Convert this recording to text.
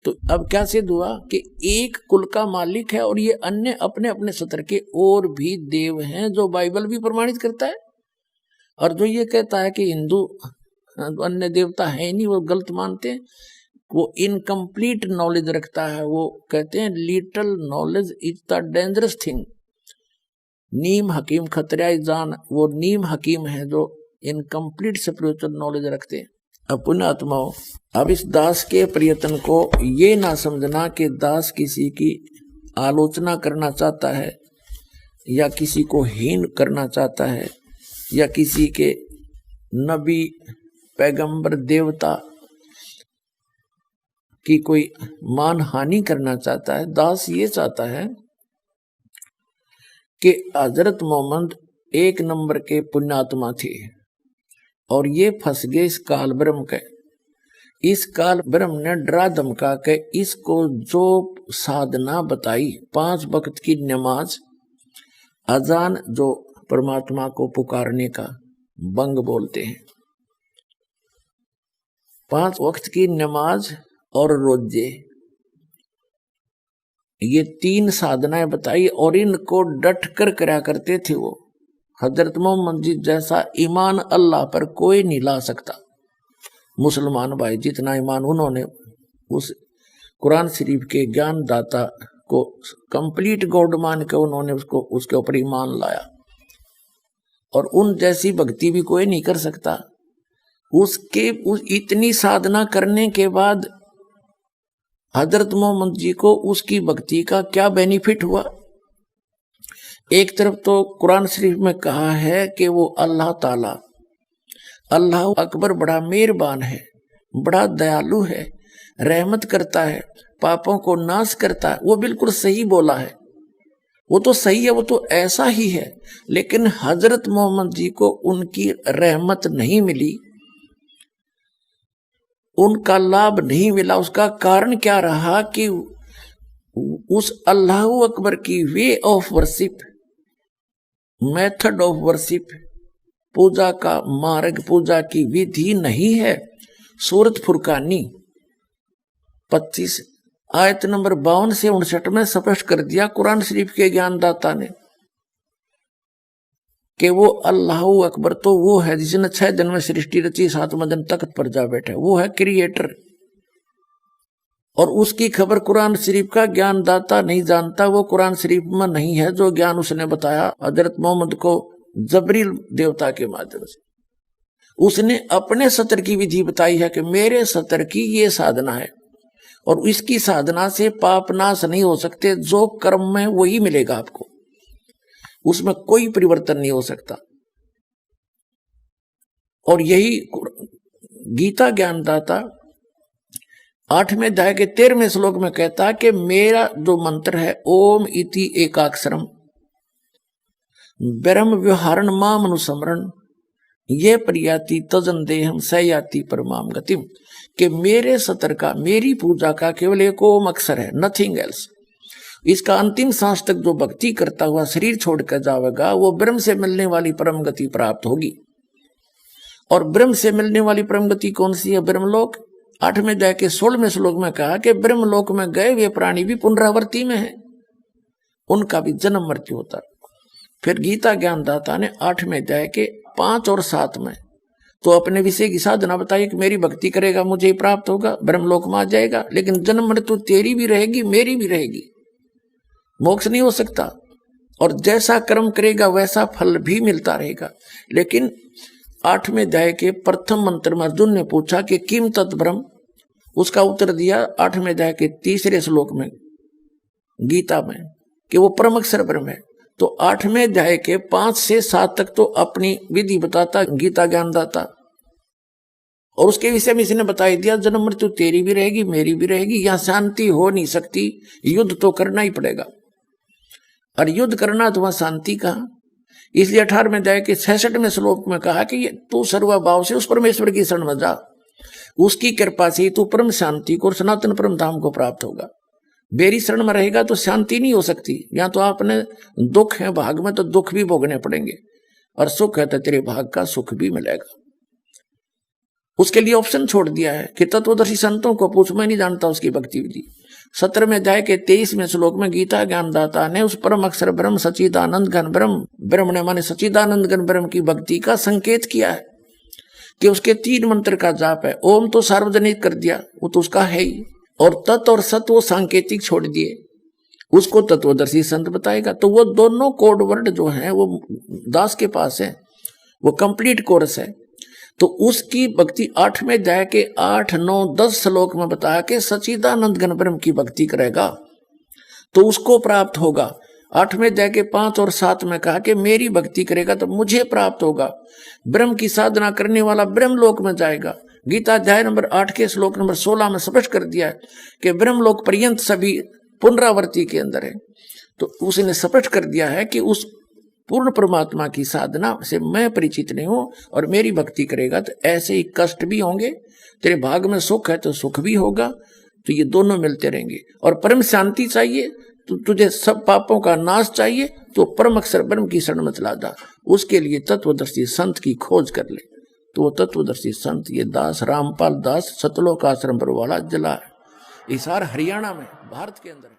तो अब क्या सिद्ध हुआ कि एक कुल का मालिक है और ये अन्य अपने अपने सत्र के और भी देव हैं, जो बाइबल भी प्रमाणित करता है। और जो ये कहता है कि हिंदू अन्य देवता है नहीं, वो गलत मानते हैं, वो इनकम्प्लीट नॉलेज रखता है। वो कहते हैं little knowledge is the dangerous thing. नीम हकीम खतरा जान, वो नीम हकीम है जो इनकम्प्लीट स्पिरिचुअल नॉलेज रखते हैं। अब पुण्यात्माओं, अब इस दास के प्रयत्न को ये ना समझना कि दास किसी की आलोचना करना चाहता है या किसी को हीन करना चाहता है या किसी के नबी पैगंबर देवता की कोई मान हानि करना चाहता है। दास ये चाहता है कि हजरत मोहम्मद एक नंबर के पुण्यात्मा थे और ये फंस गए इस काल ब्रह्म के। इस काल ब्रह्म ने डरा धमका के इसको जो साधना बताई, 5 वक्त की नमाज, अजान जो परमात्मा को पुकारने का बंग बोलते हैं, 5 वक्त की नमाज और रोजे, ये 3 साधनाएं बताई और इनको डट कर करा करते थे वो। हजरत मोहम्मद जी जैसा ईमान अल्लाह पर कोई नहीं ला सकता। मुसलमान भाई जितना ईमान उन्होंने उस कुरान शरीफ के ज्ञान दाता को कंप्लीट गॉड मान के उन्होंने उसको उसके ऊपर ईमान लाया, और उन जैसी भक्ति भी कोई नहीं कर सकता। उस इतनी साधना करने के बाद हजरत मोहम्मद जी को उसकी भक्ति का क्या बेनिफिट हुआ? एक तरफ तो कुरान शरीफ में कहा है कि वो अल्लाह ताला, अल्लाह अकबर बड़ा मेहरबान है, बड़ा दयालु है, रहमत करता है, पापों को नाश करता है। वो बिल्कुल सही बोला है, वो तो सही है, वो तो ऐसा ही है। लेकिन हजरत मोहम्मद जी को उनकी रहमत नहीं मिली, उनका लाभ नहीं मिला। उसका कारण क्या रहा कि उस अल्लाह अकबर की way of worship, method of worship, पूजा का मार्ग, पूजा की विधि नहीं है। सूरत फुरकानी 25 आयत नंबर 52 से 59 में स्पष्ट कर दिया कुरान शरीफ के ज्ञानदाता ने कि वो अल्लाह अकबर तो वो है जिसने 6 दिन में सृष्टि रची, 7वें दिन तख्त पर जा बैठे, वो है क्रिएटर। और उसकी खबर कुरान शरीफ का ज्ञानदाता नहीं जानता। वो कुरान शरीफ में नहीं है जो ज्ञान उसने बताया हजरत मोहम्मद को जबरील देवता के माध्यम से। उसने अपने सत्र की विधि बताई है कि मेरे सत्र की ये साधना है और इसकी साधना से पाप नाश नहीं हो सकते, जो कर्म में वही मिलेगा आपको, उसमें कोई परिवर्तन नहीं हो सकता। और यही गीता ज्ञानदाता 8वें अध्याय के 13वें श्लोक में कहता कि मेरा जो मंत्र है ओम इति एकाक्षरम ब्रह्म व्यवहारण माम अनुस्मरण ये प्रयाति तजन देहम सयाति परमाम गतिम, कि मेरे सत्र का, मेरी पूजा का केवल एक ओम अक्षर है, नथिंग एल्स। इसका अंतिम सांस तक जो भक्ति करता हुआ शरीर छोड़कर जाएगा वो ब्रह्म से मिलने वाली परम गति प्राप्त होगी। और ब्रह्म से मिलने वाली परम गति कौन सी है? ब्रह्मलोक। 8वें अध्याय के 16वें श्लोक में कहा कि ब्रह्मलोक में गए वे प्राणी भी पुनरावृत्ति में है, उनका भी जन्म मृत्यु होता। फिर गीता ज्ञानदाता ने 8वें अध्याय के 5 और 7 में तो अपने विषय की साधना बताई कि मेरी भक्ति करेगा मुझे प्राप्त होगा, ब्रह्मलोक में आ जाएगा, लेकिन जन्म मृत्यु तेरी भी रहेगी मेरी भी रहेगी, मोक्ष नहीं हो सकता। और जैसा कर्म करेगा वैसा फल भी मिलता रहेगा। लेकिन 8वें अध्याय के प्रथम मंत्र में अर्जुन ने पूछा कि किम तत् ब्रह्म, उसका उत्तर दिया 8वें अध्याय के 3रे श्लोक में गीता में कि वो परम अक्षर ब्रह्म है। तो 8वें अध्याय के 5 से 7 तक तो अपनी विधि बताता गीता ज्ञानदाता, और उसके विषय में इसने बता दिया जन्म मृत्यु तेरी भी रहेगी मेरी भी रहेगी, यहां शांति हो नहीं सकती, युद्ध तो करना ही पड़ेगा। और युद्ध करना तो वहां शांति कहां? इसलिए 18वें अध्याय के 66वें श्लोक में कहा कि तू सर्वभाव से उस परमेश्वर की शरण में जा, उसकी कृपा से तू परम शांति को और सनातन परम धाम को प्राप्त होगा। बेरी शरण में रहेगा तो शांति नहीं हो सकती। या तो आपने दुख है भाग में तो दुख भी भोगने पड़ेंगे, और सुख है तो तेरे भाग का सुख भी मिलेगा। उसके लिए ऑप्शन छोड़ दिया है कि तत्वदर्शी संतों को पूछ, मैं नहीं जानता उसकी भक्ति विधि। 17वें अध्याय के 23वें श्लोक में गीता ज्ञानदाता ने उस परम अक्षर ब्रह्म सच्चिदानंद घन ब्रह्म, ब्रह्म ने माने सच्चिदानंद घन ब्रह्म की भक्ति का संकेत किया है कि उसके 3 मंत्र का जाप है। ओम तो सार्वजनिक कर दिया, वो तो उसका है ही, और तत् और सत वो सांकेतिक छोड़ दिए, उसको तत्वदर्शी संत बताएगा। तो वो दोनों कोड वर्ड जो है वो दास के पास है, वो कंप्लीट कोर्स है। तो उसकी भक्ति 8वें अध्याय के 8, 9, 10 श्लोक में बताया कि सच्चिदानंद घन ब्रह्म की भक्ति करेगा तो उसको प्राप्त होगा। 8वें अध्याय के 5 और 7 में कहा कि मेरी भक्ति करेगा तो मुझे प्राप्त होगा। ब्रह्म की साधना करने वाला ब्रह्मलोक में जाएगा। गीता अध्याय नंबर 8 के श्लोक नंबर 16 में स्पष्ट कर दिया है कि ब्रह्मलोक पर्यंत सभी पुनरावृत्ति के अंदर है। तो उसने स्पष्ट कर दिया है कि उस पूर्ण परमात्मा की साधना से मैं परिचित नहीं हूं और मेरी भक्ति करेगा तो ऐसे ही कष्ट भी होंगे, तेरे भाग में सुख है तो सुख भी होगा, तो ये दोनों मिलते रहेंगे। और परम शांति चाहिए तो तुझे सब पापों का नाश चाहिए तो परम अक्षर ब्रह्म की शरण में चला जा। उसके लिए तत्वदर्शी संत की खोज कर ले। तो वो तत्वदर्शी संत ये दास रामपाल दास सतलोक आश्रम पर वाला जिला है, हिसार हरियाणा में, भारत के अंदर है।